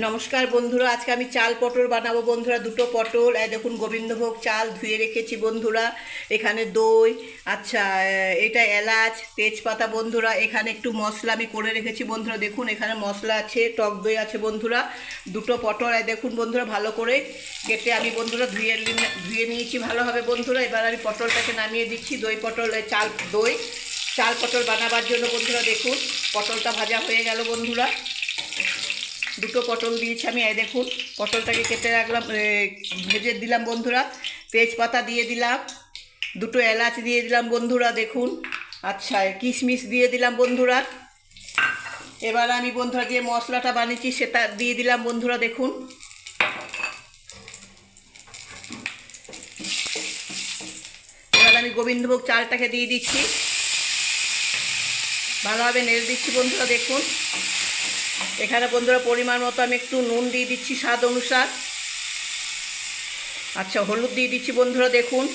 নমস্কার বন্ধুরা, আজকে আমি চাল পটল বানাবো বন্ধুরা। দুটো পটল, এই দেখুন গোবিন্দভোগ চাল ধুয়ে রেখেছি বন্ধুরা। এখানে দই, আচ্ছা এটা এলাচ তেজপাতা বন্ধুরা। এখানে একটু মশলা আমি করে রেখেছি বন্ধুরা। দেখুন এখানে মশলা আছে, টক দই আছে বন্ধুরা। দুটো পটল এই দেখুন বন্ধুরা, ভালো করে কেটে আমি বন্ধুরা ধুয়ে নিয়েছি ভালোভাবে বন্ধুরা। এবার আমি পটলটাকে নামিয়ে দিচ্ছি। দই পটল চাল পটল বানাবার জন্য বন্ধুরা দেখুন পটলটা ভাজা হয়ে গেল বন্ধুরা। দুটো পটল দিয়েছি আমি, এই দেখুন পটলটাকে কেটে রাখলাম, ভেজে দিলাম বন্ধুরা। তেজপাতা দিয়ে দিলাম, দুটো এলাচ দিয়ে দিলাম বন্ধুরা দেখুন। আচ্ছা কিশমিশ দিয়ে দিলাম বন্ধুরা। এবার আমি বন্ধুরা যে মশলাটা বানিয়েছি সেটা দিয়ে দিলাম বন্ধুরা দেখুন। এবার আমি গোবিন্দভোগ চালটাকে দিয়ে দিচ্ছি, ভালোভাবে নেড়ে দিচ্ছি বন্ধুরা দেখুন। এখানে বন্ধুরা পরিমাণ মতো আমি একটু নুন দিয়ে দিচ্ছি স্বাদ অনুসার। আচ্ছা হলুদ দিয়ে দিচ্ছি বন্ধুরা দেখুন।